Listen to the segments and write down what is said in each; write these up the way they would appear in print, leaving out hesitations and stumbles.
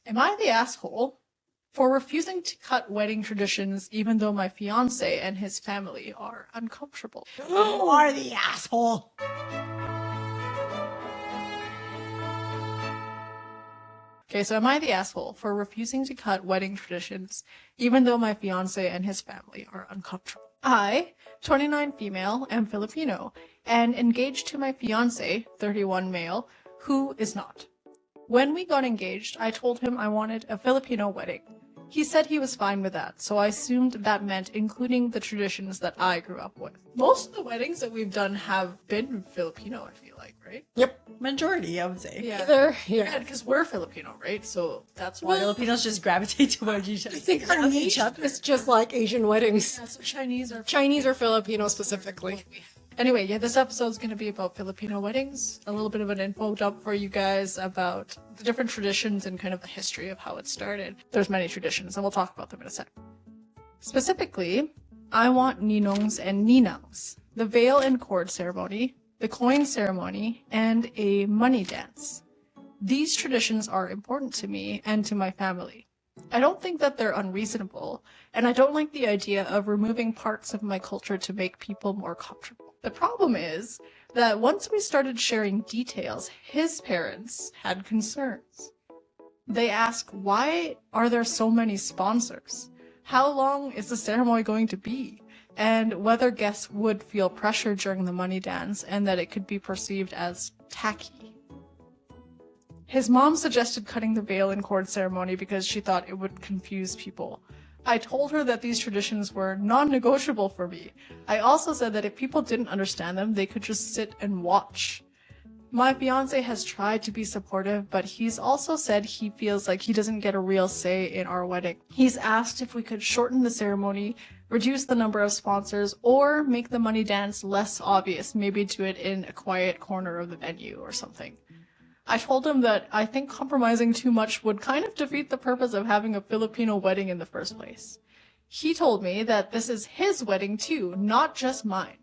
Am I the asshole for refusing to cut wedding traditions even though my fiancé and his family are uncomfortable? You are the asshole. Okay, so am I the asshole for refusing to cut wedding traditions even though my fiancé and his family are uncomfortable? I, 29 female, am Filipino and engaged to my fiancé, 31 male, who is not. When we got engaged, I told him I wanted a Filipino wedding. He said he was fine with that, so I assumed that meant including the traditions that I grew up with. Most of the weddings that we've done have been Filipino, I feel like, right? Yep. Majority, I would say. Yeah. Yeah, because we're Filipino, right? So that's why Filipinos just gravitate towards each other. I think our niche is just like Asian weddings. Yeah, so Chinese or Filipino specifically. Anyway, yeah, this episode's going to be about Filipino weddings. A little bit of an info dump for you guys about the different traditions and kind of the history of how it started. There's many traditions, and we'll talk about them in a sec. Specifically, I want ninongs and ninangs, the veil and cord ceremony, the coin ceremony, and a money dance. These traditions are important to me and to my family. I don't think that they're unreasonable, and I don't like the idea of removing parts of my culture to make people more comfortable. The problem is that once we started sharing details, his parents had concerns. They asked, why are there so many sponsors? How long is the ceremony going to be? And whether guests would feel pressure during the money dance and that it could be perceived as tacky. His mom suggested cutting the veil and cord ceremony because she thought it would confuse people. I told her that these traditions were non-negotiable for me. I also said that if people didn't understand them, they could just sit and watch. My fiancé has tried to be supportive, but he's also said he feels like he doesn't get a real say in our wedding. He's asked if we could shorten the ceremony, reduce the number of sponsors, or make the money dance less obvious, maybe do it in a quiet corner of the venue or something. I told him that I think compromising too much would kind of defeat the purpose of having a Filipino wedding in the first place. He told me that this is his wedding too, not just mine.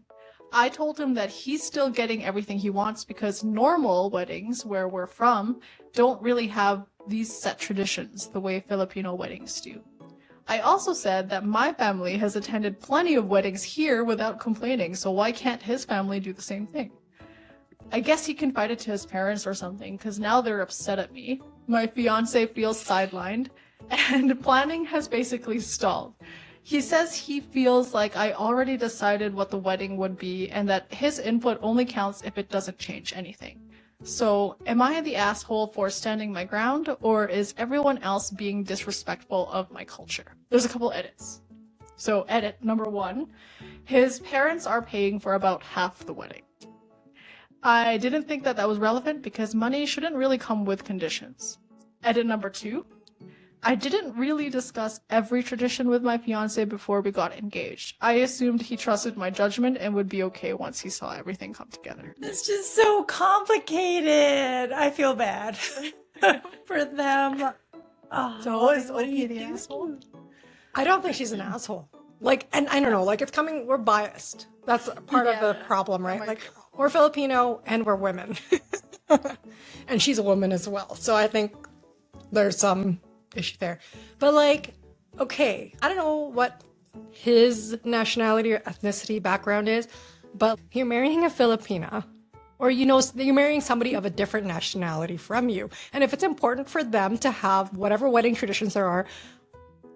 I told him that he's still getting everything he wants because normal weddings, where we're from, don't really have these set traditions the way Filipino weddings do. I also said that my family has attended plenty of weddings here without complaining, so why can't his family do the same thing? I guess he confided to his parents or something, because now they're upset at me. My fiancé feels sidelined, and planning has basically stalled. He says he feels like I already decided what the wedding would be, and that his input only counts if it doesn't change anything. So, am I the asshole for standing my ground, or is everyone else being disrespectful of my culture? There's a couple edits. So, edit number 1, his parents are paying for about half the wedding. I didn't think that was relevant because money shouldn't really come with conditions. Edit number 2. I didn't really discuss every tradition with my fiancé before we got engaged. I assumed he trusted my judgment and would be okay once he saw everything come together. It's just so complicated. I feel bad for them. Oh, So is Oki the asshole? I don't think she's an asshole. Like, and I don't know, like we're biased. That's part of the problem, right? Like, we're Filipino and we're women. And she's a woman as well. So I think there's some issue there. But like, okay, I don't know what his nationality or ethnicity background is, but you're marrying a Filipina, or you're marrying somebody of a different nationality from you. And if it's important for them to have whatever wedding traditions there are,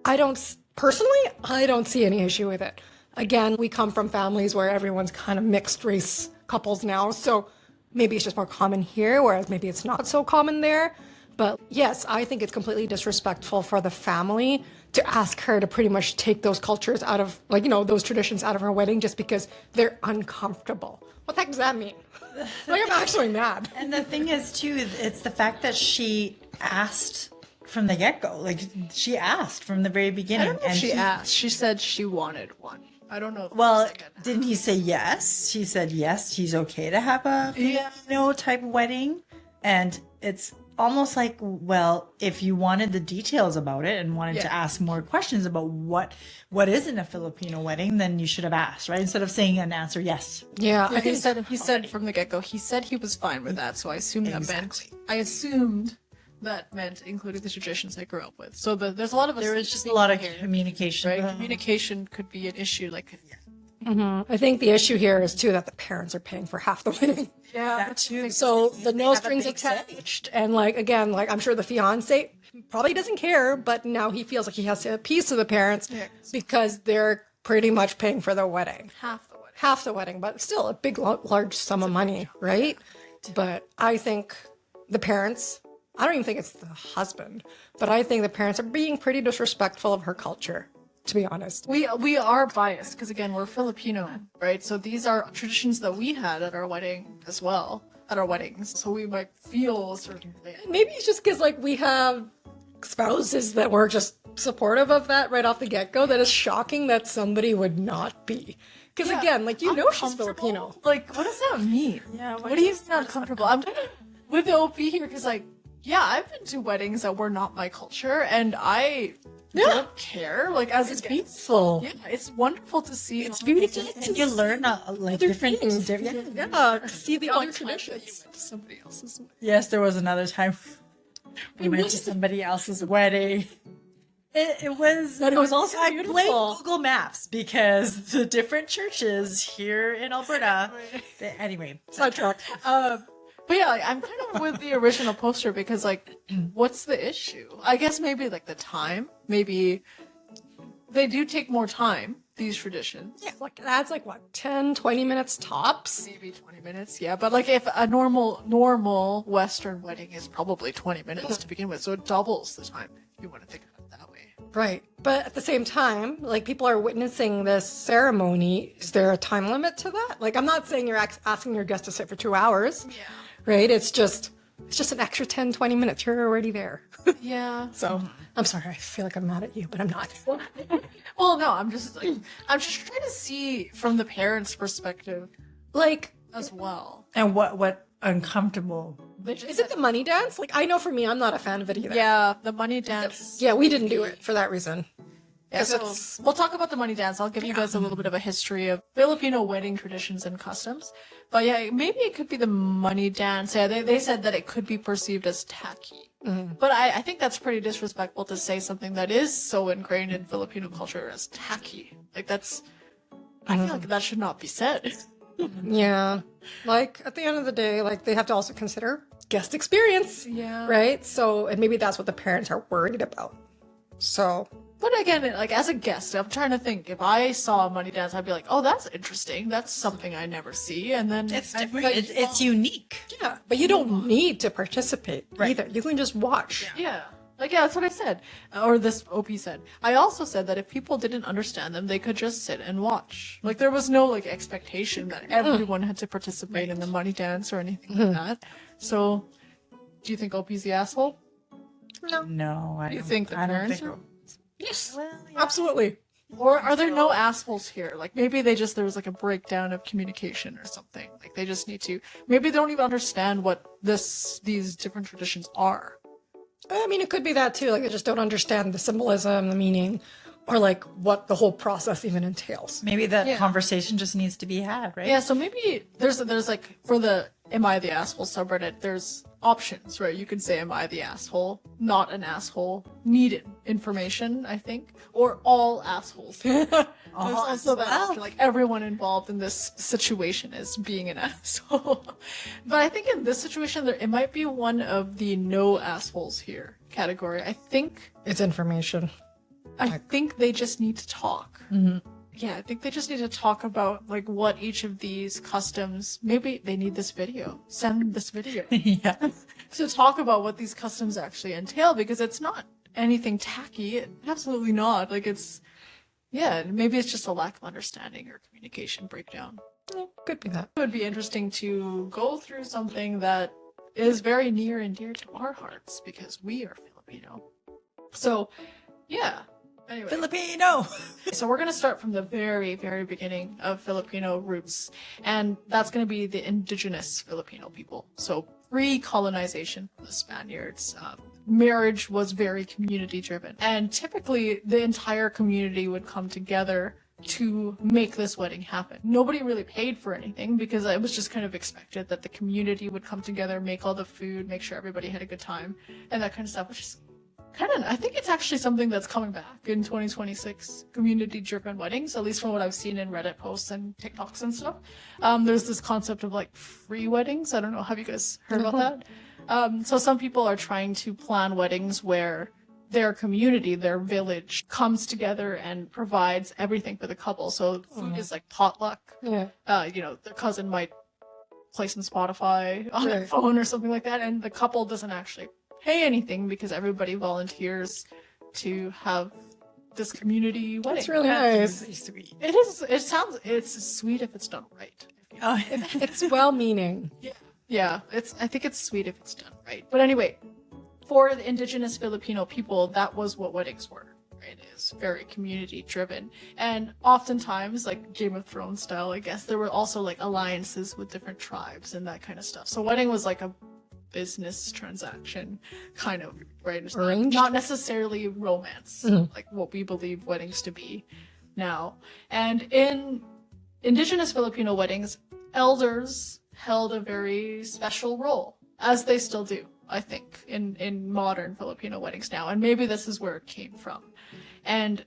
I don't see any issue with it. Again, we come from families where everyone's kind of mixed race couples now, so maybe it's just more common here, whereas maybe it's not so common there. But yes, I think it's completely disrespectful for the family to ask her to pretty much take those cultures out of, those traditions out of her wedding just because they're uncomfortable. What the heck does that mean? Like, I'm actually mad. And the thing is, too, it's the fact that she asked from the get-go. Like, she asked from the very beginning. I don't know if she asked. She said she wanted one. I don't know. Well, didn't he say yes? She said yes, he's okay to have a Filipino type wedding. And it's almost like, well, if you wanted the details about it and wanted to ask more questions about what isn't a Filipino wedding, then you should have asked, right? Instead of saying an answer yes. Yeah, he said from the get-go, he said he was fine with that, so I assumed that meant including the traditions I grew up with. So there's a lot of There was just a lot of communication. right? Communication could be an issue. Like, I think the issue here is too that the parents are paying for half the wedding. yeah, So the no strings attached, and like again, like I'm sure the fiance probably doesn't care, but now he feels like he has to appease to the parents because they're pretty much paying for the wedding, half the wedding, but still a big, large sum of money, right? But I think the parents, I don't even think it's the husband, but I think the parents are being pretty disrespectful of her culture, to be honest. We are biased because again we're Filipino, right? So these are traditions that we had at our wedding as well, at our weddings. So we might feel a certain way. Maybe it's just because like we have spouses that were just supportive of that right off the get-go that is shocking that somebody would not be. Because again, like you know she's Filipino. Like, what does that mean? Yeah, What do you mean uncomfortable? I'm with the OP here because, like, yeah, I've been to weddings that were not my culture, and I don't care. Like, as It's a guest, beautiful. yeah, it's wonderful to see. It's beautiful. And you learn like different things. different. Yeah, to see the other Like, you traditions. went to somebody else's wedding. Yes, there was another time we went to somebody else's wedding. It was, But it was also I beautiful. blamed Google Maps because the different churches here in Alberta. Anyway, Sidetrack. But yeah, like, I'm kind of with the original poster because, like, what's the issue? I guess maybe like the time. Maybe they do take more time. These traditions. Yeah, like that's like what 10, 20 minutes tops. Maybe 20 minutes, yeah. But like if a normal Western wedding is probably 20 minutes to begin with, so it doubles the time if you want to think of it that way. Right. But at the same time, like people are witnessing this ceremony. Is there a time limit to that? Like I'm not saying you're asking your guest to sit for 2 hours. Yeah. Right? It's just an extra 10, 20 minutes. You're already there. Yeah. So I'm sorry. I feel like I'm mad at you, but I'm not. Well, no, I'm just trying to see from the parents' perspective Like, as well. and what uncomfortable. is it the money dance? Like I know for me, I'm not a fan of it either. Yeah, the money dance. Yeah, we didn't do it for that reason. Yeah, so we'll talk about the money dance. I'll give you guys a little bit of a history of Filipino wedding traditions and customs. But yeah, maybe it could be the money dance. Yeah, they said that it could be perceived as tacky. But I think that's pretty disrespectful to say something that is so ingrained in Filipino culture as tacky. Like that's, I feel like that should not be said. Yeah. Like at the end of the day, like they have to also consider guest experience. Yeah. Right? So, and maybe that's what the parents are worried about. So, But again, like as a guest, I'm trying to think. If I saw a money dance, I'd be like, "Oh, that's interesting. That's something I never see." And then It's I different. feel like- It's unique. yeah, but you don't need to participate either. You can just watch. Yeah. Like, yeah, that's what I said. Or this OP said. I also said that if people didn't understand them, they could just sit and watch. Like, there was no, like, expectation that everyone had to participate in the money dance or anything like that. So, do you think OP's the asshole? No, I Do you don't- think the I don't parents think- are? Yes. Well, yeah. Absolutely. Or are there no assholes here? Like, maybe there was, like, a breakdown of communication or something. Like, they just need to... Maybe they don't even understand what these different traditions are. I mean, it could be that too. Like, they just don't understand the symbolism, the meaning, or like what the whole process even entails. Maybe that Yeah. conversation just needs to be had, right? Yeah, so maybe there's like for the Am I the Asshole subreddit, there's options, right? You could say Am I the Asshole, not an asshole, needed information, I think. Or all assholes. There's also that option, like everyone involved in this situation is being an asshole. But I think in this situation it might be one of the no assholes here category. I think It's information. they just need to talk. Yeah, I think they just need to talk about like what each of these customs. Maybe they need this video. Send this video yeah. to talk about what these customs actually entail because it's not anything tacky. Absolutely not. Like it's, yeah, maybe it's just a lack of understanding or communication breakdown. Could be that. It would be interesting to go through something that is very near and dear to our hearts because we are Filipino. So, yeah. Anyway. Filipino. So we're going to start from the very, very beginning of Filipino roots, and that's going to be the indigenous Filipino people. So pre-colonization, the Spaniards, marriage was very community-driven, and typically the entire community would come together to make this wedding happen. Nobody really paid for anything because it was just kind of expected that the community would come together, make all the food, make sure everybody had a good time, and that kind of stuff, which is kind of, I think it's actually something that's coming back in 2026, community-driven weddings, at least from what I've seen in Reddit posts and TikToks and stuff. There's this concept of like free weddings. I don't know, have you guys heard about that? So some people are trying to plan weddings where their community, their village, comes together and provides everything for the couple. So food is like potluck. Yeah. Their cousin might play some Spotify on their phone or something like that, and the couple doesn't actually pay anything because everybody volunteers to have this community wedding. That's really nice. Really sweet. It is. It's sweet if it's done right. Oh, It's well-meaning. Yeah. I think it's sweet if it's done right. But anyway, for the indigenous Filipino people, that was what weddings were. Right? It's very community driven, and oftentimes, like Game of Thrones style, I guess there were also like alliances with different tribes and that kind of stuff. So wedding was like a business transaction, kind of, right? It's Arranged? not necessarily romance, like what we believe weddings to be now. And in indigenous Filipino weddings, elders held a very special role, as they still do, I think, in modern Filipino weddings now. And maybe this is where it came from. And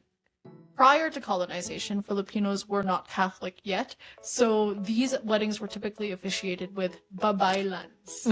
prior to colonization, Filipinos were not Catholic yet, so these weddings were typically officiated with babaylans. I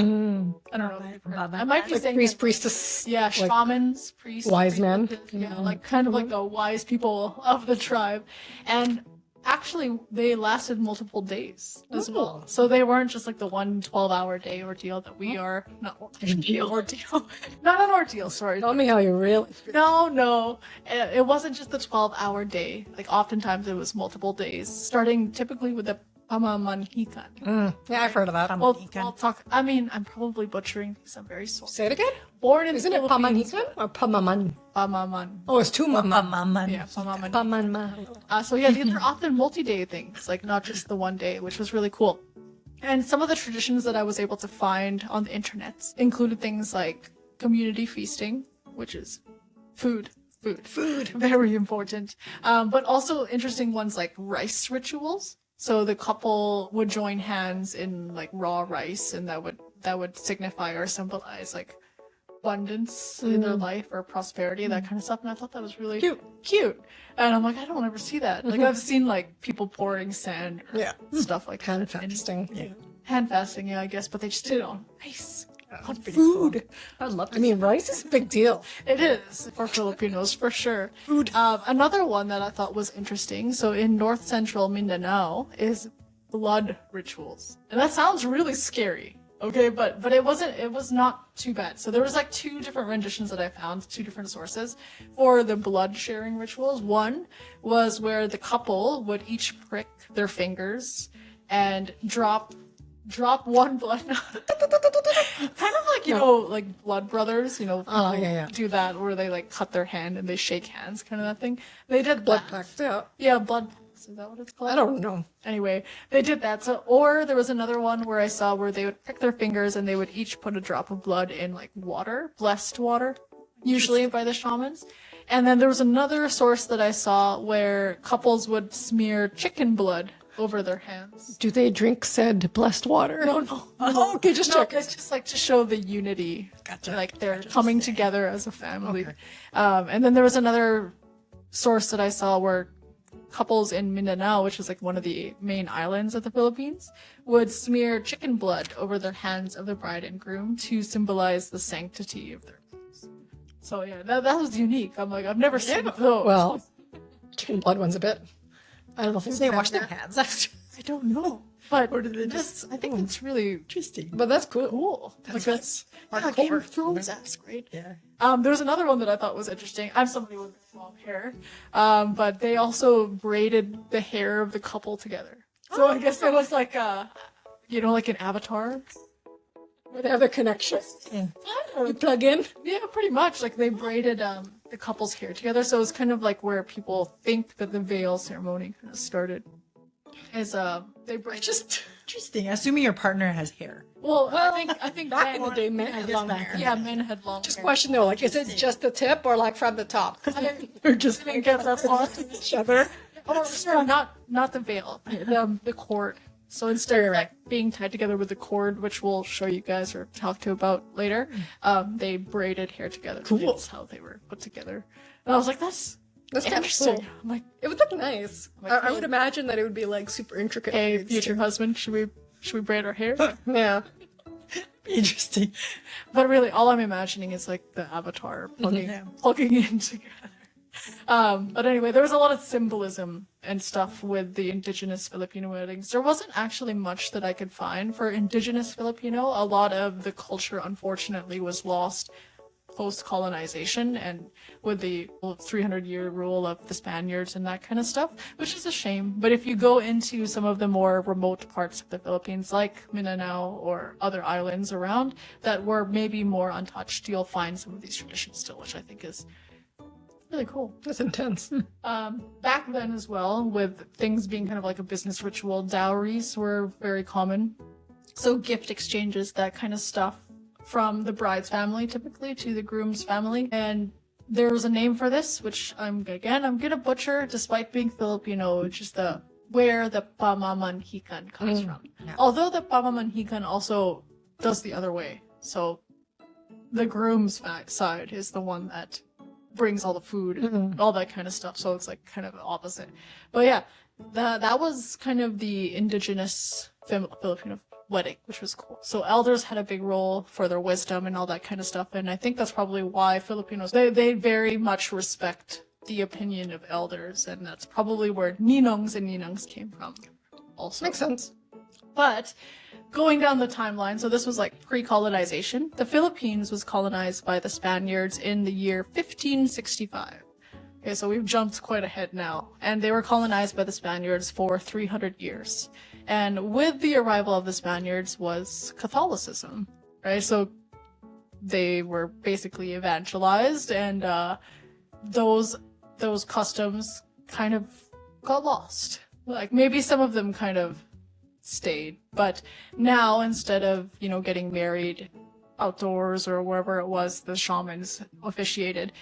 don't know if you've heard. I might be Like saying priest, that- priestess. yeah, like shamans, priests, wise men. yeah, like kind of like the wise people of the tribe. And actually, they lasted multiple days as well. So they weren't just like the 1 12-hour day ordeal that we are. Not ordeal. Not an ordeal, sorry. Tell me how you really feel. No. It wasn't just the 12-hour day. Like, oftentimes it was multiple days, starting typically with the Pamamanhikan. Yeah, I've heard of that. We'll talk. I mean, I'm probably butchering these. I'm very sorry. Say it again? Born in Isn't it the Philippines, Pamamanhikan or Pamaman? Pamaman. Oh, it's two mama. Mama. Yeah, Pamaman. Pamanma. So yeah, these are often multi-day things, like not just the one day, which was really cool. And some of the traditions that I was able to find on the internet included things like community feasting, which is food, very important. But also interesting ones like rice rituals. So the couple would join hands in like raw rice, and that would signify or symbolize like abundance in their life or prosperity, that kind of stuff. And I thought that was really cute. And I'm like, I don't ever see that. Like I've seen like people pouring sand or stuff like Hand that. fasting. Yeah. Hand fasting, yeah, I guess, but they just did it on rice. On food. I'd love to. I mean, rice is a big deal. It is for Filipinos, for sure. Food. Another one that I thought was interesting, so in north central Mindanao, is blood rituals. And that sounds really scary, okay? But it was not too bad. So there was like 2 different renditions that I found, 2 different sources for the blood sharing rituals. One was where the couple would each prick their fingers and drop one blood kind of like like blood brothers, do that where they like cut their hand and they shake hands, kind of that thing. They did Blood that. pact. Yeah, blood packs, is that what it's called? I don't know. Anyway, they did that. So, or there was another one where I saw where they would prick their fingers and they would each put a drop of blood in like water, blessed water, usually by the shamans. And then there was another source that I saw where couples would smear chicken blood over their hands. Do they drink said blessed water? No. Oh, okay, just No, check. it's just like to show the unity. Gotcha. Like they're coming together as a family. And then there was another source that I saw where couples in Mindanao, which is like one of the main islands of the Philippines, would smear chicken blood over their hands of the bride and groom to symbolize the sanctity of their lives. So yeah, that was unique. I'm like, I've never seen those. Well, chicken blood one's a bit. I don't know if it's they wash their hands after. I don't know. But Or did they just? I think it's really Interesting. But that's cool. cool. That's Yeah, Game of Thrones esque, right? Yeah. There was another one that I thought was interesting. I'm somebody with long hair, but they also braided the hair of the couple together. So I guess it was like like an avatar. Where they have their connection. You plug in. Yeah, pretty much. Like they braided the couple's hair together. So it was kind of like where people think that the veil ceremony kind of started. Is they braided. Just interesting. Assuming your partner has hair. Well, I think Back in men, the day, men had long back hair. in yeah, men had long Just hair. question though, like, is it just the tip or like from the top? They're just didn't get that far. Each other. Oh, sorry, not the veil, the cord. So instead of like being tied together with the cord, which we'll show you guys or talk to about later, they braided hair together. Cool. That's how they were put together. And I was like, that's That's kind of interesting. cool. I'm like, It would look nice. Like, I would imagine that it would be like super intricate. hey, future husband, should we braid our hair? Yeah. Interesting. But really, all I'm imagining is like the avatar plugging in together. But anyway, there was a lot of symbolism and stuff with the indigenous Filipino weddings. There wasn't actually much that I could find for indigenous Filipino. A lot of the culture, unfortunately, was lost post-colonization and with the 300-year rule of the Spaniards and that kind of stuff, which is a shame. But if you go into some of the more remote parts of the Philippines, like Mindanao or other islands around that were maybe more untouched, you'll find some of these traditions still, which I think is really cool. That's intense. Back then as well, with things being kind of like a business ritual, dowries were very common. So gift exchanges, that kind of stuff, from the bride's family typically to the groom's family. And there's a name for this, which I'm gonna butcher despite being Filipino, which is where the Pamamanhikan comes from. Yeah. Although the Pamamanhikan also does the other way. So the groom's side is the one that brings all the food and all that kind of stuff. So it's like kind of the opposite. But yeah, that was kind of the indigenous Filipino wedding, which was cool. So elders had a big role for their wisdom and all that kind of stuff. And I think that's probably why Filipinos, they very much respect the opinion of elders. And that's probably where ninongs and ninangs came from also. Makes sense. But going down the timeline, so this was like pre-colonization. The Philippines was colonized by the Spaniards in the year 1565. Okay, so we've jumped quite ahead now. And they were colonized by the Spaniards for 300 years. And with the arrival of the Spaniards was Catholicism, right? So they were basically evangelized, and those customs kind of got lost. Like maybe some of them kind of stayed, but now instead of getting married outdoors or wherever it was the shamans officiated,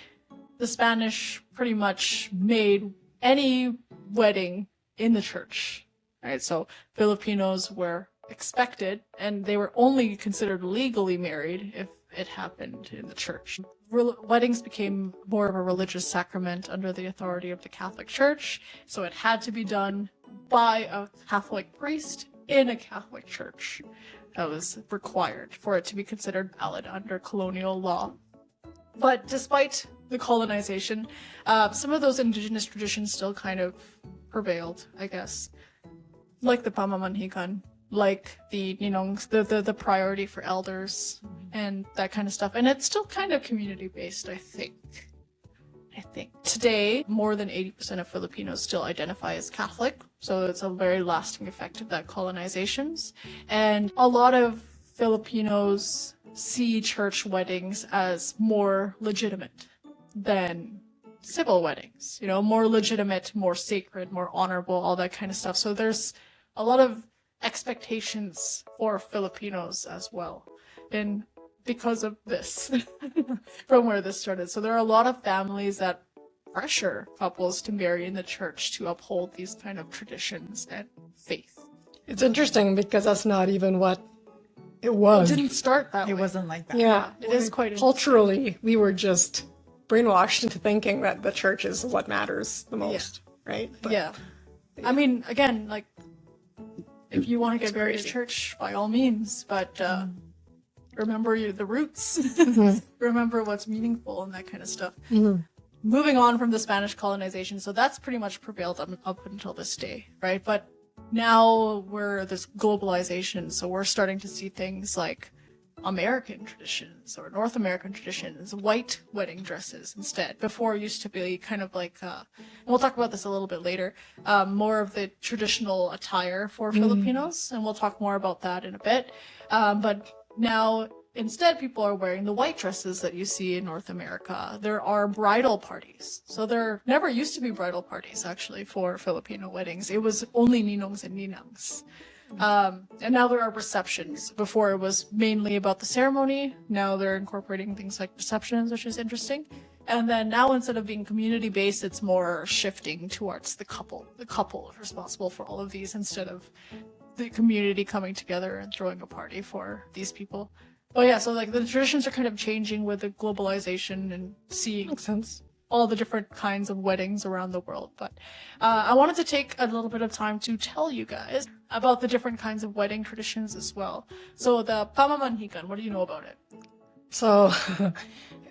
the Spanish pretty much made any wedding in the church. Right, so Filipinos were expected, and they were only considered legally married if it happened in the church. Weddings became more of a religious sacrament under the authority of the Catholic Church, so it had to be done by a Catholic priest in a Catholic church. That was required for it to be considered valid under colonial law. But despite the colonization, some of those indigenous traditions still kind of prevailed, I guess. Like the Pamamanhikan, like the ninongs, the priority for elders, and that kind of stuff. And it's still kind of community-based, I think. Today, more than 80% of Filipinos still identify as Catholic, so it's a very lasting effect of that colonizations. And a lot of Filipinos see church weddings as more legitimate than civil weddings, more legitimate, more sacred, more honorable, all that kind of stuff. So there's a lot of expectations for Filipinos as well, and because of this, from where this started. So there are a lot of families that pressure couples to marry in the church to uphold these kind of traditions and faith. It's interesting because that's not even what it was. It didn't start that way. It wasn't like that. Yeah, It is quite culturally, we were just brainwashed into thinking that the church is what matters the most, right? But, yeah. I mean, again, like, if you want to get married at church, by all means, but remember the roots. Remember what's meaningful and that kind of stuff. Moving on from the Spanish colonization, so that's pretty much prevailed up until this day, right? But now we're this globalization, so we're starting to see things like American traditions or North American traditions, white wedding dresses instead. Before it used to be kind of like, and we'll talk about this a little bit later, more of the traditional attire for Filipinos, and we'll talk more about that in a bit. But now instead people are wearing the white dresses that you see in North America. There are bridal parties. So there never used to be bridal parties actually for Filipino weddings. It was only ninongs and ninangs. And now there are receptions. Before it was mainly about the ceremony. Now they're incorporating things like receptions, which is interesting. And then now instead of being community based, it's more shifting towards the couple. The couple is responsible for all of these instead of the community coming together and throwing a party for these people. But yeah, so like the traditions are kind of changing with the globalization and seeing Makes sense. all the different kinds of weddings around the world. But I wanted to take a little bit of time to tell you guys about the different kinds of wedding traditions as well. So the Pamamanhikan, what do you know about it? So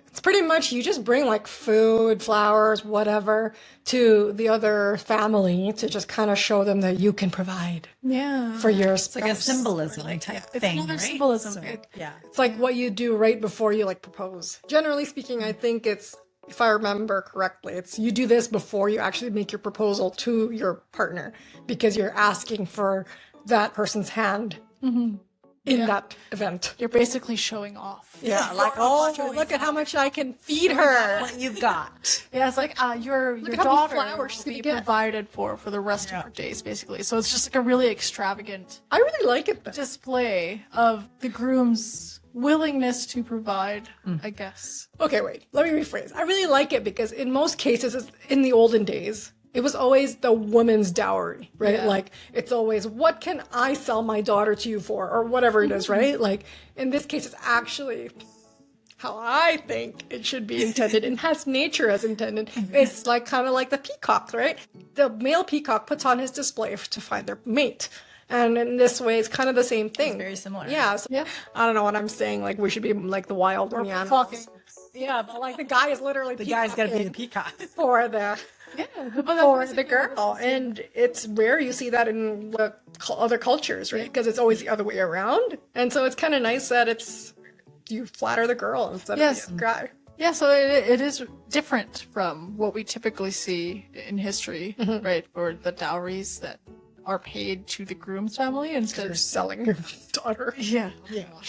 it's pretty much you just bring like food, flowers, whatever to the other family to just kind of show them that you can provide Yeah. for your It's like a symbolism type thing, another right? symbolism. So, yeah. It's like what you do right before you like propose. Generally speaking, I think it's, if I remember correctly, it's you do this before you actually make your proposal to your partner because you're asking for that person's hand in that event. You're basically showing off. Yeah, like, oh, look at how much I can feed her. What you've got. Yeah, it's like your at how many daughter flowers she's will gonna be get. provided for the rest of her days, basically. So it's just like a really extravagant I really like it though. display of the groom's willingness to provide, I guess. Okay, wait, let me rephrase. I really like it because in most cases, in the olden days, it was always the woman's dowry, right? Yeah. Like, it's always, what can I sell my daughter to you for? Or whatever it is, right? Like, in this case, it's actually how I think it should be intended and has nature as intended. It's like kind of like the peacock, right? The male peacock puts on his display to find their mate. And in this way, it's kind of the same thing. very similar. Yeah. So, Yeah. I don't know what I'm saying. Like, we should be like the wild animals. Talking. Yeah, but like the guy is literally The guy's got to be the peacocking peacock. for the Yeah, for the girl, and it's rare you see that in the other cultures, right? Because it's always the other way around, and so it's kind of nice that it's you flatter the girl instead Yes. of the guy. Yeah, so it is different from what we typically see in history, right? Or the dowries that are paid to the groom's family instead You're of selling your daughter. yeah.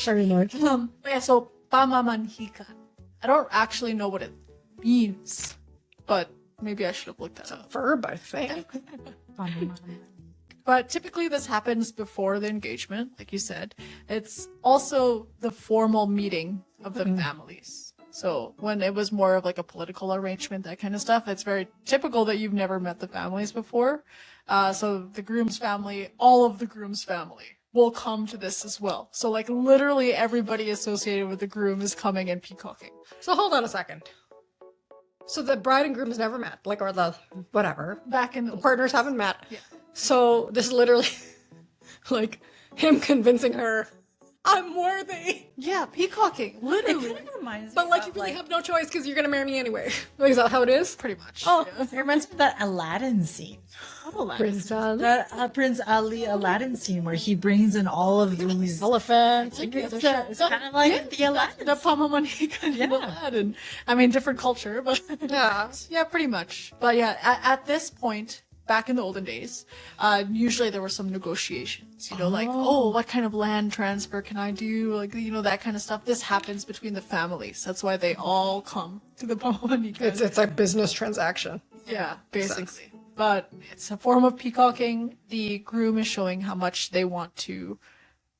Very much. Yeah, so Pamamanhikan. I don't actually know what it means, but maybe I should have looked that up. Verb, I think. But typically this happens before the engagement, like you said. It's also the formal meeting of the families. So when it was more of like a political arrangement, that kind of stuff, it's very typical that you've never met the families before. So the groom's family, all of the groom's family will come to this as well. So like literally everybody associated with the groom is coming and peacocking. So hold on a second. So the bride and groom has never met, like, or the whatever Back in the partners haven't met. Yeah. So this is literally like him convincing her, I'm worthy. yeah, peacocking, literally. But like you really have no choice because you're gonna marry me anyway. Like, is that how it is? Pretty much. Oh, yeah. it reminds me of that Aladdin scene. Prince That Prince Ali Aladdin scene where he brings in all of these elephant. It's kind of like the Aladdin. The Pamamanhikan Yeah. Aladdin. I mean, different culture, but Yeah. yeah, pretty much. But yeah, at this point, back in the olden days, usually there were some negotiations, like, oh, what kind of land transfer can I do? Like, that kind of stuff. This happens between the families. That's why they all come to the Pamamanhikan. It's a business transaction. Yeah, basically. But it's a form of peacocking. The groom is showing how much they want to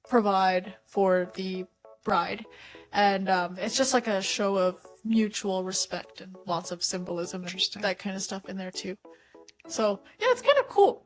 provide for the bride. And it's just like a show of mutual respect and lots of symbolism and that kind of stuff in there too. So, yeah, it's kind of cool.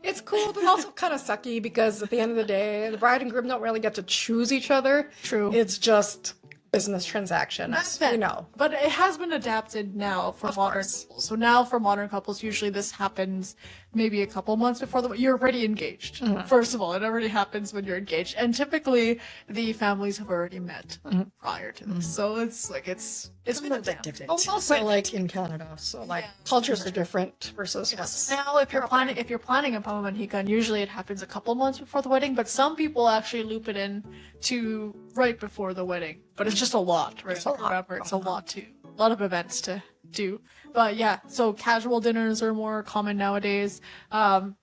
It's cool, but also kind of sucky because at the end of the day, the bride and groom don't really get to choose each other. True. It's just business transaction. But it has been adapted now for modern couples. So now for modern couples, usually this happens maybe a couple months before you're already engaged. First of all, it already happens when you're engaged. And typically the families have already met prior to this. So it's like, it's been a bit adapted. different. Also, like in Canada, so like cultures are different versus what's Now, if you're planning a Pamamanhikan, usually it happens a couple months before the wedding, but some people actually loop it in to right before the wedding. But it's just a lot, right? It's a lot. Remember, it's a lot too. A lot of events to do. But yeah, so casual dinners are more common nowadays.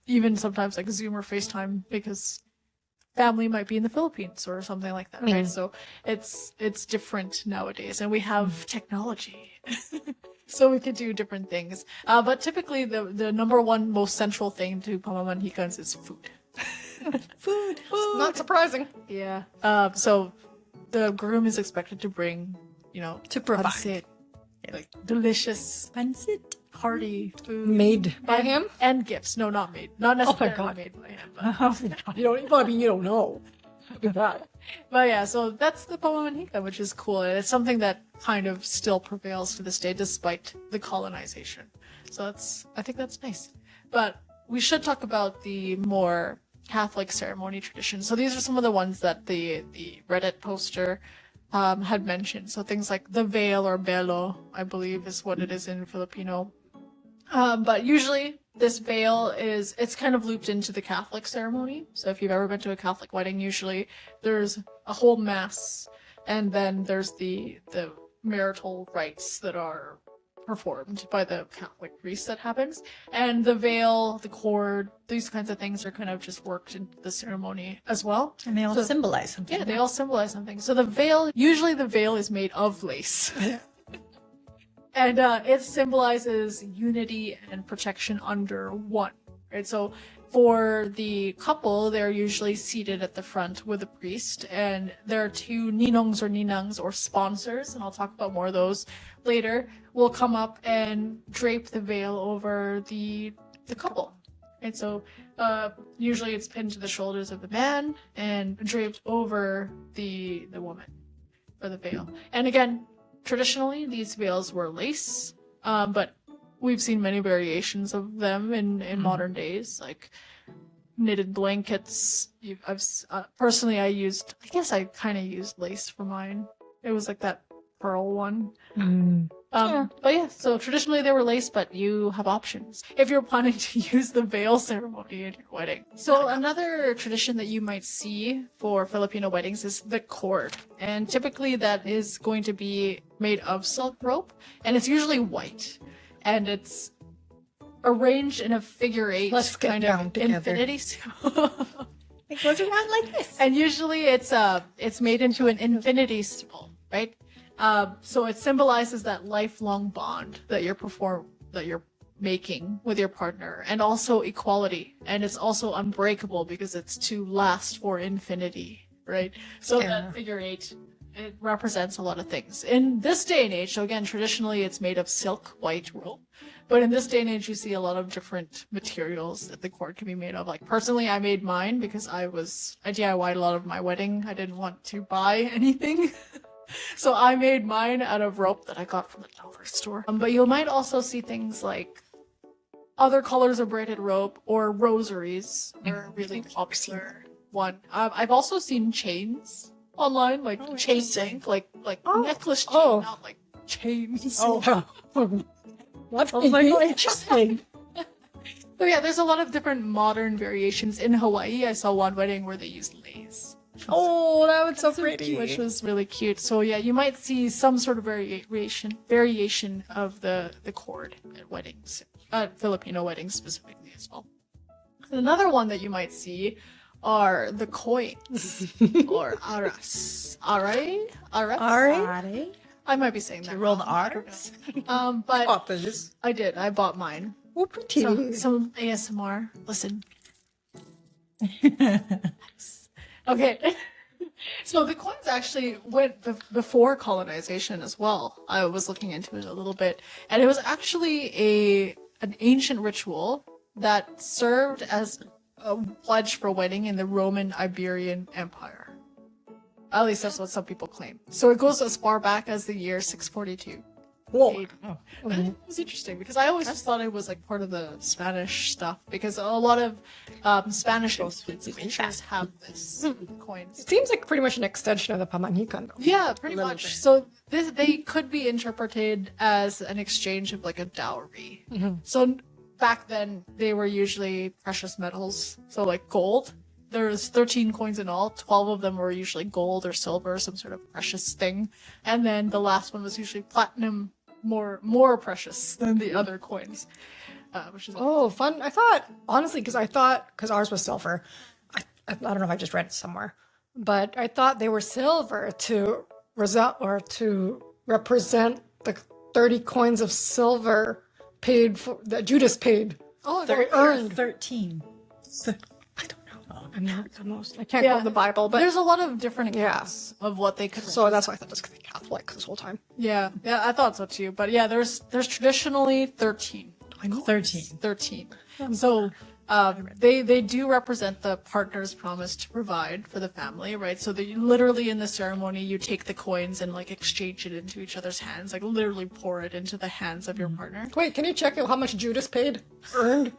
Even sometimes like Zoom or FaceTime because family might be in the Philippines or something like that, right? So it's different nowadays, and we have technology. So we could do different things. But typically the number one most central thing to Pamamanhikans is food. Food. not surprising. Yeah. So the groom is expected to bring, To provide. how to say it? like delicious, Pansit. hearty food. Made by him? And gifts. No, not made. Not necessarily God. made by him. But, You don't, well, I mean, you don't know. Look at that. but yeah, so that's the Pamamanhikan, which is cool. And it's something that kind of still prevails to this day despite the colonization. So I think that's nice. But we should talk about the more Catholic ceremony traditions. So these are some of the ones that the Reddit poster had mentioned. So things like the veil or belo, I believe is what it is in Filipino. But usually this veil it's kind of looped into the Catholic ceremony. So if you've ever been to a Catholic wedding, usually there's a whole mass and then there's the marital rites that are performed by the Catholic priest that happens. And the veil, the cord, these kinds of things are kind of just worked into the ceremony as well. And they all symbolize something. Yeah, they all symbolize something. So usually the veil is made of lace. And it symbolizes unity and protection under one, right? So for the couple, they're usually seated at the front with a priest, and there are two ninongs or ninangs or sponsors, and I'll talk about more of those later, will come up and drape the veil over the couple. And so usually it's pinned to the shoulders of the man and draped over the woman for the veil. And again, traditionally, these veils were lace, but we've seen many variations of them in modern days, like knitted blankets. Personally, I kind of used lace for mine. It was like that pearl one. But yeah, so traditionally they were lace, but you have options if you're planning to use the veil ceremony in your wedding. So another tradition that you might see for Filipino weddings is the cord. And typically that is going to be made of silk rope, and it's usually white. And it's arranged in a figure eight kind of infinity symbol. It goes around like this. And usually it's made into an infinity symbol, right? So it symbolizes that lifelong bond that you're making with your partner, and also equality. And it's also unbreakable because it's to last for infinity, right? So that figure eight, it represents a lot of things. In this day and age, so again, traditionally it's made of silk white rope, but in this day and age you see a lot of different materials that the cord can be made of. Like personally, I made mine because I DIY'd a lot of my wedding. I didn't want to buy anything. So I made mine out of rope that I got from the dollar store. But you might also see things like other colors of braided rope, or rosaries are a really popular one. I've also seen chains online, like chain link, like necklace chain, not like chains. What? I was like, oh, interesting. So yeah, there's a lot of different modern variations. In Hawaii, I saw one wedding where they used lace. Oh, that was so pretty. Which was really cute. So yeah, you might see some sort of variation of the cord at weddings, Filipino weddings specifically as well. And another one that you might see are the coins, or aras. Aray? I might be saying that. You roll the wrong. R's? But I did. I bought mine. Oh, pretty. So, some ASMR. Listen. Nice. Okay. So the coins actually went before colonization as well. I was looking into it a little bit, and it was actually an ancient ritual that served as a pledge for wedding in the Roman Iberian Empire. At least that's what some people claim. So it goes as far back as the year 642. Whoa. And it was interesting because I always just thought it was like part of the Spanish stuff, because a lot of Spanish cultures have this coins. It seems like pretty much an extension of the Pamamanhikan, though. Yeah, pretty much. So they could be interpreted as an exchange of like a dowry. So back then they were usually precious metals, so like gold. There's 13 coins in all. 12 of them were usually gold or silver, some sort of precious thing. And then the last one was usually platinum, more precious than the other coins. Which is Fun. I thought, honestly, because ours was silver. I don't know if I just read it somewhere, but I thought they were silver to represent the 30 coins of silver paid for that Judas paid. Oh, that we earned. 13. And not the most. I can't quote the Bible, but there's a lot of different accounts of what they could. So that's why I thought it was Catholic this whole time. Yeah, I thought so too. But yeah, there's traditionally 13. 13. So they do represent the partner's promise to provide for the family, right? So that you literally in the ceremony you take the coins and like exchange it into each other's hands, like literally pour it into the hands of your partner. Wait, can you check out how much Judas earned?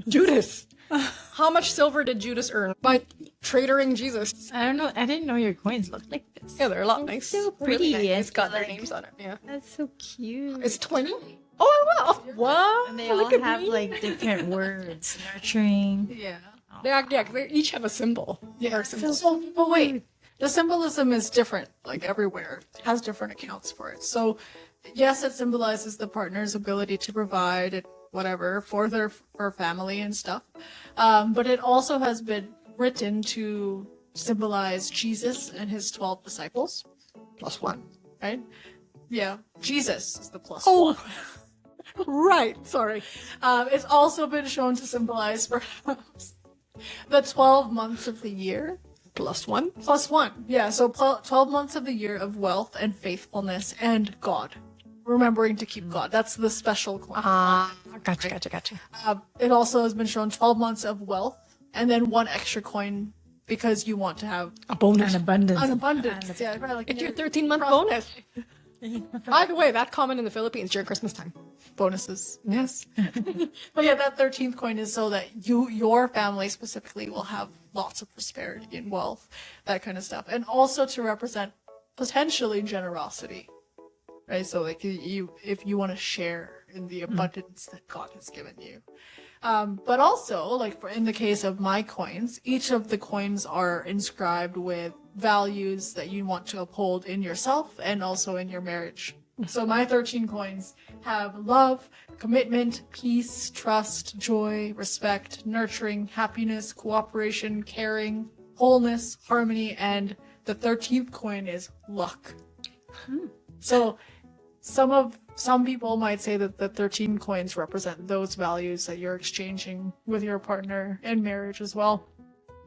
Judas. How much silver did Judas earn by traitoring Jesus? I don't know. I didn't know your coins looked like this. Yeah, they're a lot nice. So pretty. Really nice. It's got their like, names on it. Yeah. That's so cute. It's 20. Oh, wow. What? And they all have like different words. Nurturing. Yeah. They each have a symbol. Yeah. So, but wait, the symbolism is different, like everywhere. It has different accounts for it. So, yes, it symbolizes the partner's ability to provide and whatever for their family and stuff. But it also has been written to symbolize Jesus and his 12 disciples. +1. Right? Yeah. Jesus is the +1. Oh, right. Sorry. It's also been shown to symbolize perhaps the 12 months of the year. +1. +1. Yeah, so 12 months of the year of wealth and faithfulness and God. Remembering to keep God. That's the special coin. Gotcha. It also has been shown 12 months of wealth and then 1 extra coin because you want to have A bonus. An abundance. an abundance. Yeah, right, like It's your your 13-month bonus. By the way, that's common in the Philippines during Christmas time. bonuses. Yes. But yeah, that 13th coin is so that your family specifically will have lots of prosperity and wealth, that kind of stuff. And also to represent potentially generosity. Right? So like if you want to share in the abundance that God has given you. But also, like in the case of my coins, each of the coins are inscribed with values that you want to uphold in yourself and also in your marriage. So my 13 coins have love, commitment, peace, trust, joy, respect, nurturing, happiness, cooperation, caring, wholeness, harmony, and the 13th coin is luck. So some people might say that the 13 coins represent those values that you're exchanging with your partner in marriage as well.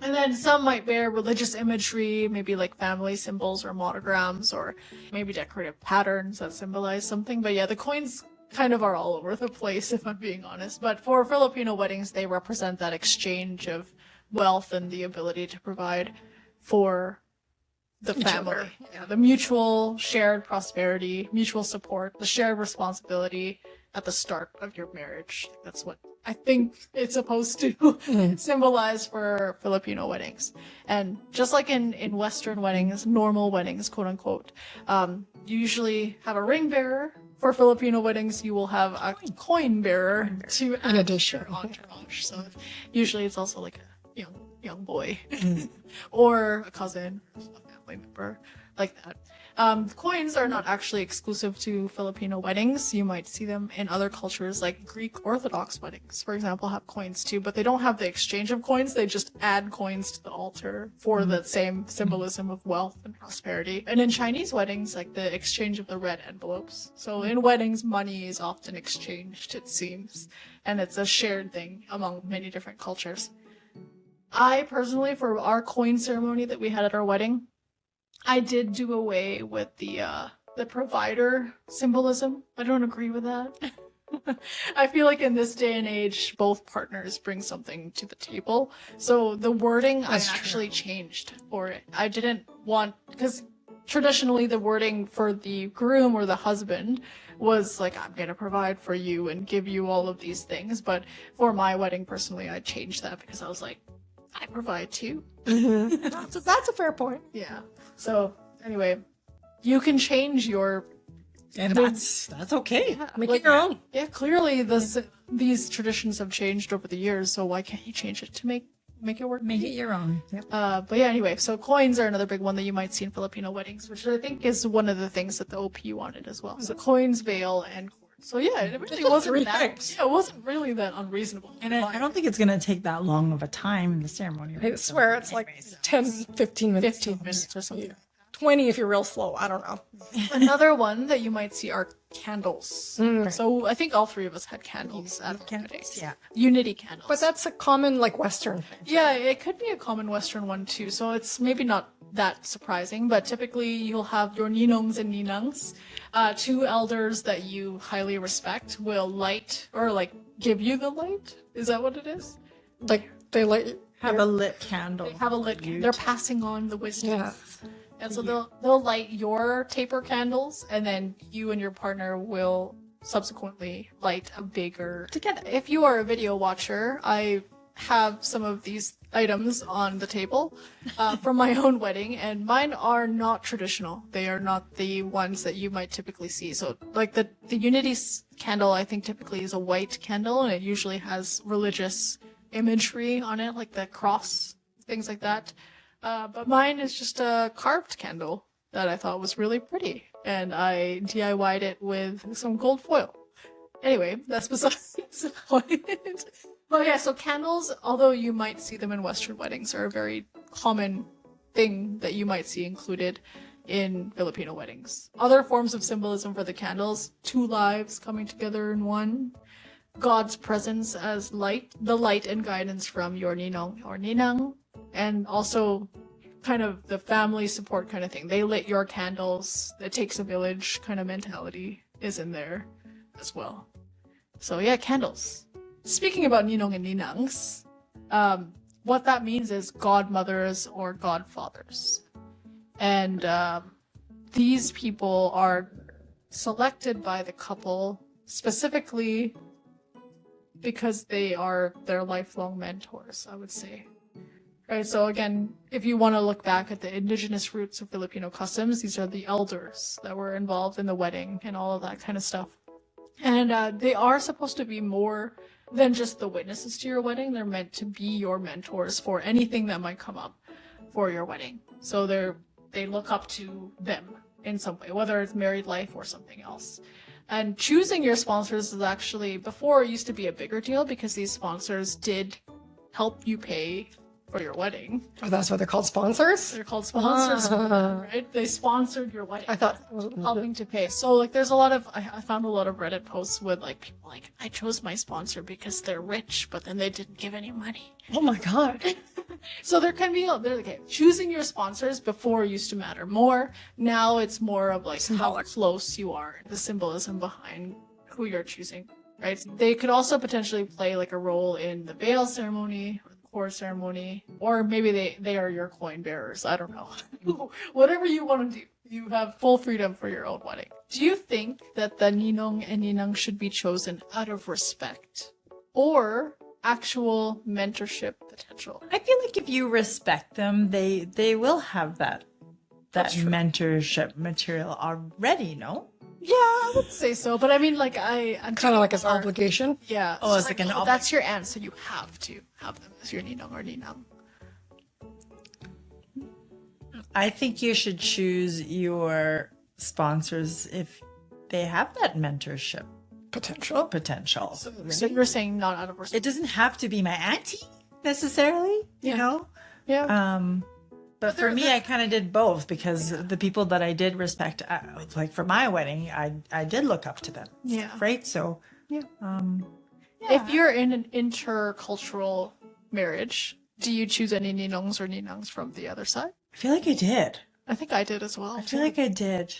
And then some might bear religious imagery, maybe like family symbols or monograms, or maybe decorative patterns that symbolize something. But yeah, the coins kind of are all over the place, if I'm being honest. But for Filipino weddings, they represent that exchange of wealth and the ability to provide for the family. Yeah, the mutual shared prosperity, mutual support, the shared responsibility at the start of your marriage. That's what I think it's supposed to symbolize for Filipino weddings. And just like in Western weddings, normal weddings, quote unquote, you usually have a ring bearer. For Filipino weddings, you will have a coin bearer to add addition. to your entourage. So usually it's also like a young boy or a cousin, a family member, like that. Coins are not actually exclusive to Filipino weddings. You might see them in other cultures, like Greek Orthodox weddings, for example, have coins too, but they don't have the exchange of coins. They just add coins to the altar for the same symbolism of wealth and prosperity. And in Chinese weddings, like the exchange of the red envelopes. So in weddings, money is often exchanged, it seems, and it's a shared thing among many different cultures. I personally, for our coin ceremony that we had at our wedding, I did do away with the provider symbolism. I don't agree with that. I feel like in this day and age, both partners bring something to the table. So the wording I actually changed for it. I didn't want, because traditionally the wording for the groom or the husband was like, I'm gonna provide for you and give you all of these things. But for my wedding, personally, I changed that because I was like, I provide too. That's a fair point. Yeah. So anyway, you can change your. And that's okay. Yeah, Make it your own. Yeah, clearly these traditions have changed over the years, so why can't you change it to make it work? Make it your own. Yep. But yeah, anyway, so coins are another big one that you might see in Filipino weddings, which I think is one of the things that the OP wanted as well. So coins, veil, and cord. So yeah, it really wasn't that. Yeah, it wasn't really that unreasonable. And I don't think it's going to take that long of a time in the ceremony. I swear it's like 10, 15 minutes. 15 minutes or something. Yeah. 20 if you're real slow. I don't know. Another one that you might see are candles. So I think all three of us had candles at our weddings. Yeah. Unity candles. But that's a common, like, Western thing. Yeah, it could be a common Western one too. So it's maybe not that surprising, but typically you'll have your ninongs and ninangs. Two elders that you highly respect will light or like give you the light. Is that what it is? Like, they light... Have a lit candle. They have a lit candle. They're passing on the wisdom. Yeah. And so they'll light your taper candles, and then you and your partner will subsequently light a bigger Together. If you are a video watcher, I have some of these items on the table from my own wedding, and mine are not traditional. They are not the ones that you might typically see. So like the Unity candle, I think typically is a white candle, and it usually has religious imagery on it, like the cross, things like that. But mine is just a carved candle that I thought was really pretty, and I DIY'd it with some gold foil. Anyway, that's besides the point. But yeah, so candles, although you might see them in Western weddings, are a very common thing that you might see included in Filipino weddings. Other forms of symbolism for the candles: two lives coming together in one, God's presence as light, the light and guidance from your ninong or ninang, and also kind of the family support kind of thing. They lit your candles. It takes a village kind of mentality is in there as well. So yeah, candles. Speaking about ninong and ninangs, what that means is godmothers or godfathers. And these people are selected by the couple specifically because they are their lifelong mentors, I would say. Right, so again, if you want to look back at the indigenous roots of Filipino customs, these are the elders that were involved in the wedding and all of that kind of stuff. And they are supposed to be more than just the witnesses to your wedding. They're meant to be your mentors for anything that might come up for your wedding. So they look up to them in some way, whether it's married life or something else. And choosing your sponsors is actually, before it used to be a bigger deal because these sponsors did help you pay for your wedding. Oh, that's what they're called, sponsors? They're called sponsors, right? They sponsored your wedding. I thought... helping to pay. So like there's a lot of, I found a lot of Reddit posts with like people like, I chose my sponsor because they're rich, but then they didn't give any money. Oh my god. So there can be, okay, choosing your sponsors before used to matter more. Now it's more of like how close you are, the symbolism behind who you're choosing, right? They could also potentially play like a role in the veil ceremony, core ceremony, or maybe they are your coin bearers. I don't know. Whatever you want to do, you have full freedom for your own wedding. Do you think that the ninong and ninang should be chosen out of respect or actual mentorship potential? I feel like if you respect them, they will have that mentorship material already, no? Yeah, I would say so. But I mean, like, I'm Kind of like an obligation. Yeah. Oh, it's like an that's your aunt, so you have to have them as your ninong or ninang. I think you should choose your sponsors if they have that mentorship potential. So you're saying not out of respect? It doesn't have to be my auntie necessarily, you know? Yeah. But for me, I kind of did both because the people that I did respect, like for my wedding, I did look up to them. Yeah. Right? So, Yeah. If you're in an intercultural marriage, do you choose any ninongs or ninangs from the other side? I feel like I did. I think I did as well. I feel like I did.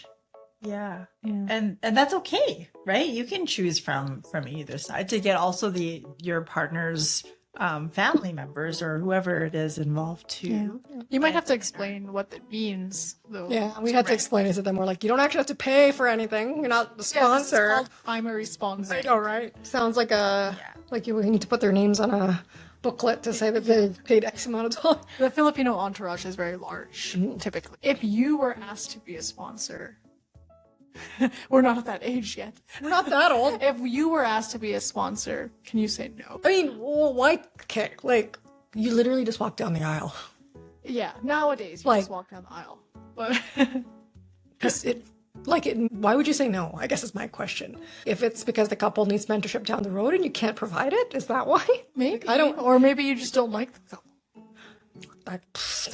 Yeah. And that's okay, right? You can choose from either side to get also your partner's family members or whoever it is involved too. Yeah. You might have to explain what it means, though. Yeah, we had to explain it to them. We're like, you don't actually have to pay for anything. You're not the sponsor. It's called primary sponsor. I know, right? Sounds like like you need to put their names on a booklet to say that they paid X amount of dollars. The Filipino entourage is very large, typically. If you were asked to be a sponsor, we're not at that age yet. We're not that old. If you were asked to be a sponsor, can you say no? I mean, well, why? Okay, like, you literally just walk down the aisle. Yeah, nowadays you just walk down the aisle. But Because why would you say no? I guess is my question. If it's because the couple needs mentorship down the road and you can't provide it, is that why? maybe I don't. or maybe you just don't like the couple.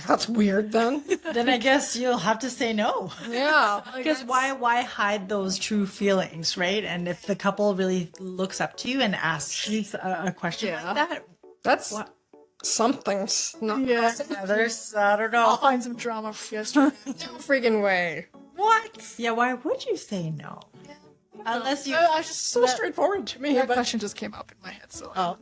That's weird then. Then I guess you'll have to say no. Yeah. Because why hide those true feelings, right? And if the couple really looks up to you and asks you a question like that, That's something's not there's, I don't I'll know. find some drama for you guys. To no freaking way. What? Yeah, why would you say no? Unless you... I just So straightforward to me. that But question just came up in my head. So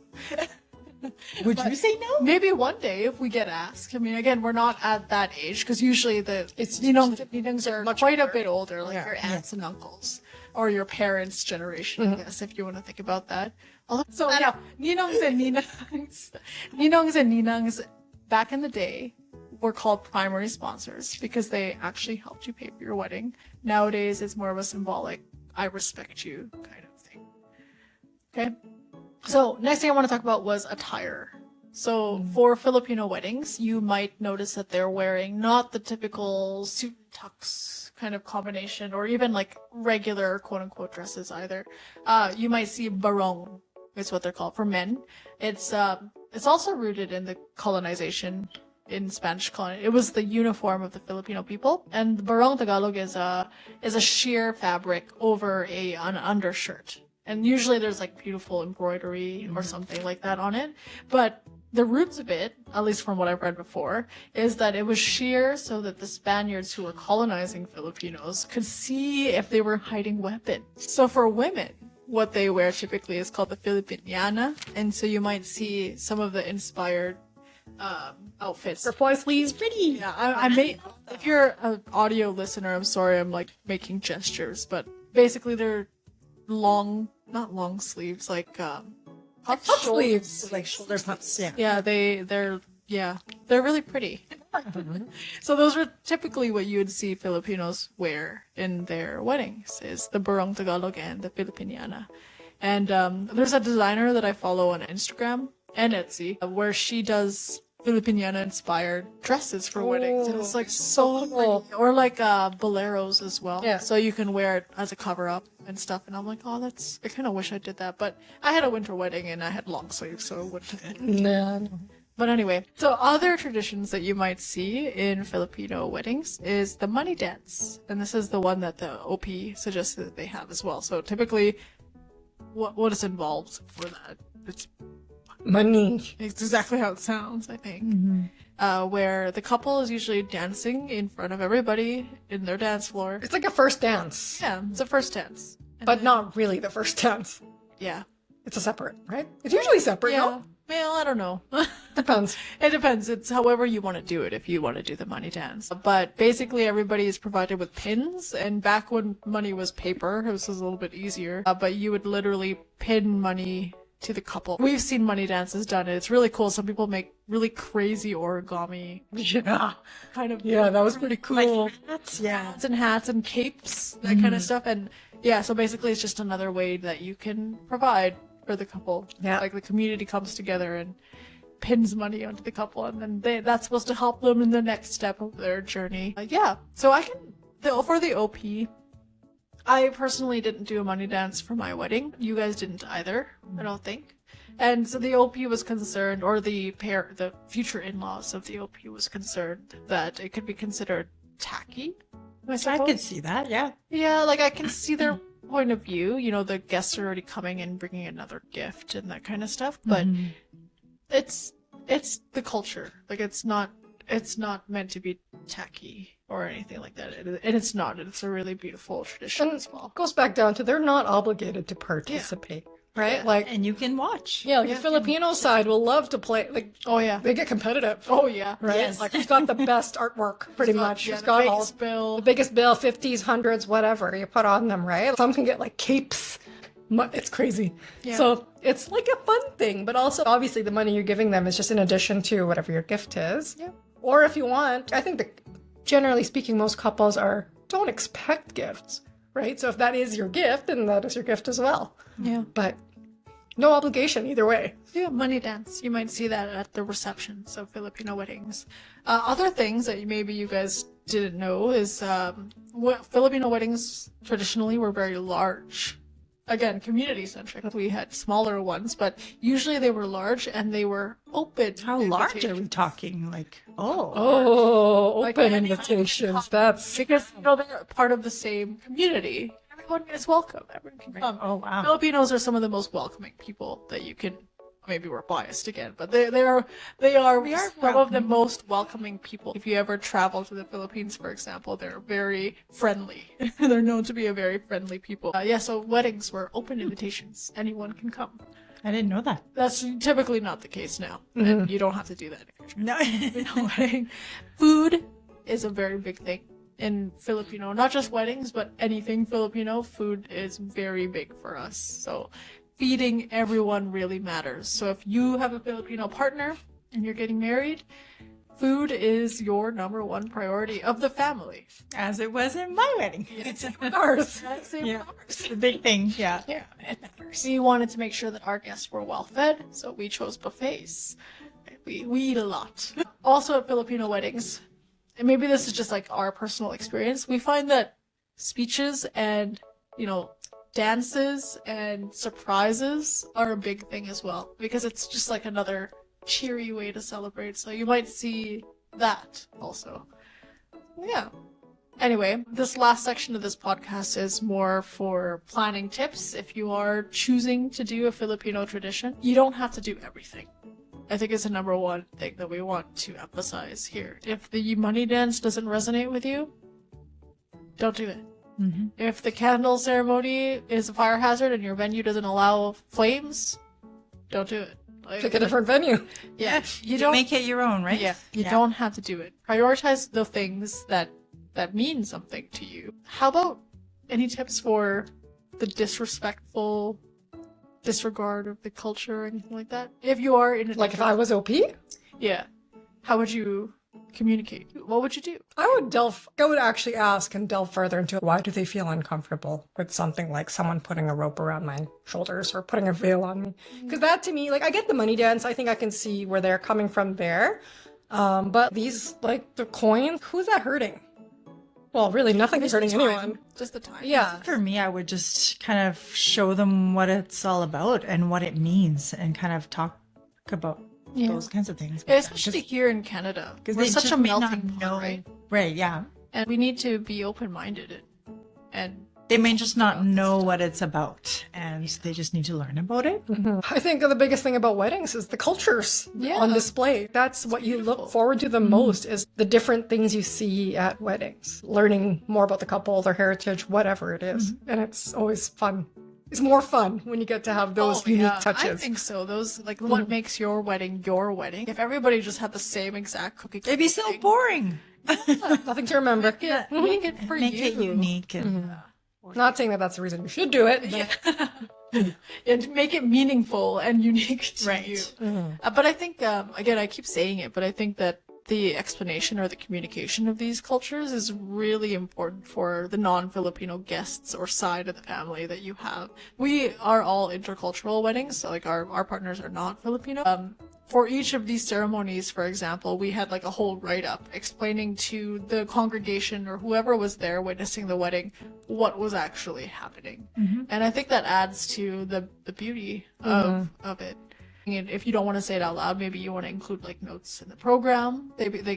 Would you say no? maybe one day if we get asked. I mean, again, we're not at that age because usually It's ninongs are much quite a older. bit older, like Yeah. your aunts and uncles or your parents' generation. I guess if you want to think about that. So yeah, ninongs and ninangs, back in the day were called primary sponsors because they actually helped you pay for your wedding. Nowadays, it's more of a symbolic "I respect you" kind of thing. Okay. So next thing I want to talk about was attire. So for Filipino weddings, you might notice that they're wearing not the typical suit and tux kind of combination, or even like regular quote unquote dresses either. You might see barong, is what they're called for men. It's also rooted in the colonization in Spanish colony. It was the uniform of the Filipino people, and the barong Tagalog is a sheer fabric over an undershirt. And usually there's like beautiful embroidery or something like that on it. But the roots of it, at least from what I've read before, is that it was sheer so that the Spaniards who were colonizing Filipinos could see if they were hiding weapons. So for women, what they wear typically is called the Filipiniana. And so you might see some of the inspired outfits. butterfly sleeves. Pretty. Yeah, I may. If you're an audio listener, I'm sorry, I'm like making gestures, but basically they're not long sleeves, like puff sleeves. Like shoulder puffs. Yeah. Yeah, they're really pretty. So those are typically what you would see Filipinos wear in their weddings, is the barong Tagalog and the Filipiniana. And there's a designer that I follow on Instagram and Etsy where she does Filipiniana inspired dresses for weddings, and it's like so pretty. Or like boleros as well. Yeah. So you can wear it as a cover up and stuff. And I'm like, oh, I kind of wish I did that. But I had a winter wedding and I had long sleeves, so it wouldn't. No. But anyway, so other traditions that you might see in Filipino weddings is the money dance. And this is the one that the OP suggested that they have as well. So typically, what is involved for that? It's Money. exactly how it sounds, I think. Where the couple is usually dancing in front of everybody in their dance floor. It's like a first dance, Yeah, it's a first dance. And but then- not really the first dance. Yeah. It's a separate, right? It's usually separate, Yeah. no? Well, I don't know. Depends. It depends. It's however you want to do it, if you want to do the money dance. But basically, everybody is provided with pins. And back when money was paper, this was a little bit easier. But you would literally pin money to the couple. We've seen money dances done, and it's really cool. Some people make really crazy origami Yeah. kind of. Yeah, that was pretty cool. Hats, and hats and capes, that kind of stuff. And yeah, so basically, it's just another way that you can provide for the couple. Yeah. Like the community comes together and pins money onto the couple, and then that's supposed to help them in the next step of their journey. So for the OP, I personally didn't do a money dance for my wedding. You guys didn't either, I don't think. And so the OP was concerned, or the future in-laws of the OP was concerned that it could be considered tacky. I I suppose. could see that. Yeah. Yeah, like I can see their point of view. You know, the guests are already coming and bringing another gift and that kind of stuff. But it's the culture. Like it's not meant to be tacky or anything like that. And it's not. It's a really beautiful tradition And as well. it goes back down to they're not obligated to participate, right? Yeah. Like, And you can watch. yeah, like the Filipino side will love to play. Like, Oh yeah. they get competitive. Oh yeah. Right? Yes. Like, who's got the best artwork, pretty much. Yeah, Who's the got all biggest bill. the biggest bill, 50s, 100s, whatever you put on them, right? Some can get like capes. It's crazy. Yeah. So it's like a fun thing, but also obviously the money you're giving them is just in addition to whatever your gift is. Yeah. Or if you want, I think that generally speaking, most couples don't expect gifts, right? So if that is your gift, then that is your gift as well. Yeah. But no obligation either way. Yeah, money dance. You might see that at the receptions of Filipino weddings. Other things that maybe you guys didn't know is Filipino weddings traditionally were very large. again, community centric. We had smaller ones, but usually they were large and they were open. How large are we invitations. talking? Like, Like Open anyone invitations. can That's because they're part of the same community. Everyone is welcome. Everyone can come. oh wow. Filipinos are some of the most welcoming people that you can. Maybe we're biased again, but they are some of the most welcoming people. If you ever travel to the Philippines, for example, they're very friendly. They're known to be a very friendly people. So weddings were open invitations. Anyone can come. I didn't know that. That's typically not the case now, and you don't have to do that if you're No. Filipino wedding. Food is a very big thing in Filipino, not just weddings, but anything Filipino. Food is very big for us. So feeding everyone really matters. So if you have a Filipino partner and you're getting married, food is your number one priority of the family. As it was in my wedding. it's ours. Yeah. It's the big thing. Yeah. Yeah, it matters. We wanted to make sure that our guests were well fed, so we chose buffets. We eat a lot. Also at Filipino weddings, and maybe this is just like our personal experience, we find that speeches and, dances and surprises are a big thing as well, because it's just like another cheery way to celebrate. So you might see that also. Yeah. Anyway, this last section of this podcast is more for planning tips. If you are choosing to do a Filipino tradition, you don't have to do everything. I think it's the number one thing that we want to emphasize here. If the money dance doesn't resonate with you, don't do it. Mm-hmm. If the candle ceremony is a fire hazard and your venue doesn't allow flames, don't do it. Pick a different venue. Yeah, You don't make it your own, right? Yeah, you don't have to do it. Prioritize the things that mean something to you. How about any tips for the disrespectful disregard of the culture or anything like that? If you are in a Like if I was OP, yeah, how would you communicate? What would you do? I would actually ask and delve further into why do they feel uncomfortable with something like someone putting a rope around my shoulders or putting a veil on me. Because that to me, like I get the money dance. I think I can see where they're coming from there. But these, like the coins, who's that hurting? Well, really, nothing is hurting anyone. Just the time. Yeah. For me, I would just kind of show them what it's all about and what it means and kind of talk about those kinds of things. Especially here in Canada. Because We're they such just a may not melting pot, know. right? Right, yeah. And we need to be open-minded and They may just not know what it's about and they just need to learn about it. I think the biggest thing about weddings is the cultures on display. That's what you look forward to the most is the different things you see at weddings. Learning more about the couple, their heritage, whatever it is. And it's always fun. It's more fun when you get to have those unique touches. I think so. Those, like, what makes your wedding your wedding? If everybody just had the same exact cookie It'd be so boring. Nothing to remember. Make it for Make you. it unique. And Not saying that that's the reason you should do it. But And make it meaningful and unique to Right. you. But I think, again, I keep saying it, but I think that the explanation or the communication of these cultures is really important for the non-Filipino guests or side of the family that you have. We are all intercultural weddings, so like our partners are not Filipino. For each of these ceremonies, for example, we had like a whole write-up explaining to the congregation or whoever was there witnessing the wedding what was actually happening. And I think that adds to the beauty of it. And if you don't want to say it out loud, maybe you want to include like notes in the program.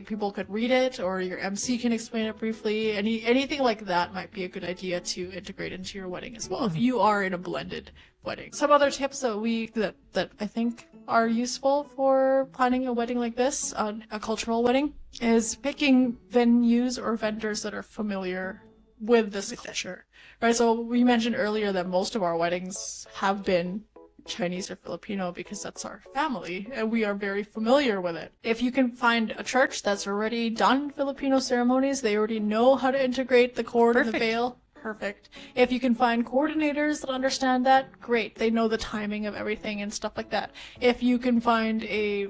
People could read it, or your MC can explain it briefly. Anything like that might be a good idea to integrate into your wedding as well. If you are in a blended wedding. Some other tips that I think are useful for planning a wedding like this, a cultural wedding, is picking venues or vendors that are familiar with this culture. Right. So we mentioned earlier that most of our weddings have been Chinese or Filipino because that's our family and we are very familiar with it. If you can find a church that's already done Filipino ceremonies, they already know how to integrate the cord and the veil, perfect. If you can find coordinators that understand that, great. They know the timing of everything and stuff like that. If you can find a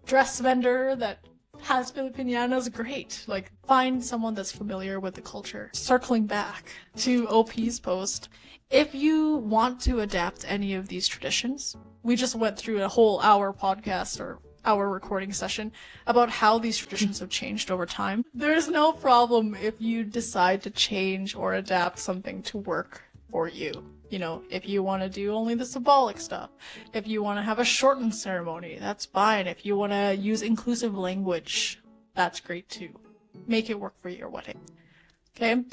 dress vendor that has Filipinianas, great. Like, find someone that's familiar with the culture. Circling back to OP's post, if you want to adapt any of these traditions, we just went through a whole hour podcast or hour recording session about how these traditions have changed over time. There's no problem if you decide to change or adapt something to work for you. You know, if you want to do only the symbolic stuff, if you want to have a shortened ceremony, that's fine. If you want to use inclusive language, that's great too. Make it work for your wedding. Okay?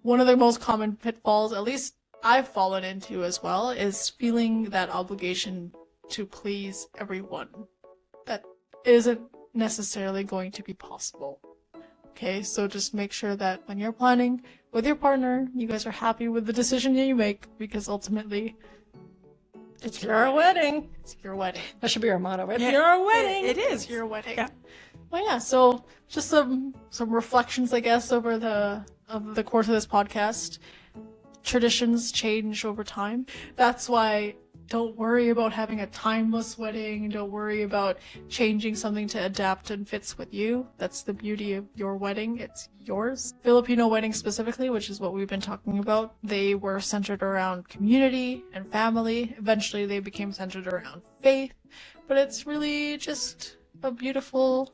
One of the most common pitfalls, at least I've fallen into as well, is feeling that obligation to please everyone. That isn't necessarily going to be possible. Okay, so just make sure that when you're planning with your partner, you guys are happy with the decision that you make, because ultimately, It's your wedding. it's your wedding. That should be our motto. It's your wedding. It It's is. your wedding. Yeah. Well, yeah. So just some reflections, I guess, over the course of this podcast. Traditions change over time. That's why don't worry about having a timeless wedding. Don't worry about changing something to adapt and fits with you. That's the beauty of your wedding. It's yours. Filipino weddings specifically, which is what we've been talking about, they were centered around community and family. Eventually they became centered around faith, but it's really just a beautiful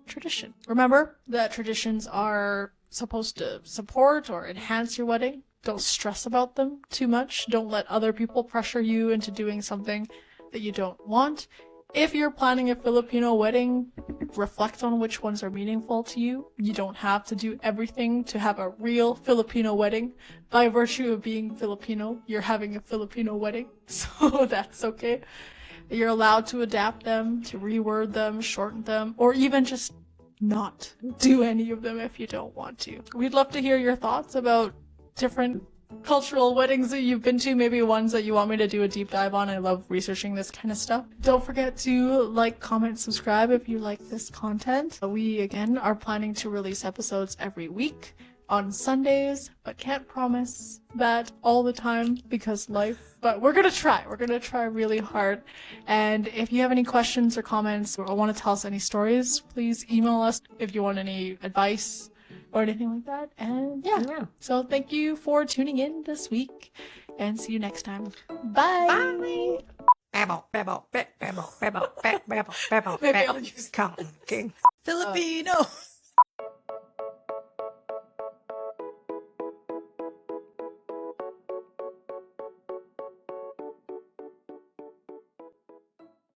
tradition. Remember that traditions are supposed to support or enhance your wedding. Don't stress about them too much. Don't let other people pressure you into doing something that you don't want. If you're planning a Filipino wedding, reflect on which ones are meaningful to you. You don't have to do everything to have a real Filipino wedding. By virtue of being Filipino, you're having a Filipino wedding, so that's okay. You're allowed to adapt them, to reword them, shorten them, or even just not do any of them if you don't want to. We'd love to hear your thoughts about different cultural weddings that you've been to, maybe ones that you want me to do a deep dive on. I love researching this kind of stuff. Don't forget to like, comment, subscribe if you like this content. We, again, are planning to release episodes every week on Sundays, but can't promise that all the time because life. But we're gonna try. We're gonna try really hard. And if you have any questions or comments or want to tell us any stories, please email us if you want any advice or anything like that. And yeah. So thank you for tuning in this week, and see you next time. Bye. Babble, babble, babble, babble, babble, babble, babble, Maybe babble. I'll use Come, King. Filipino.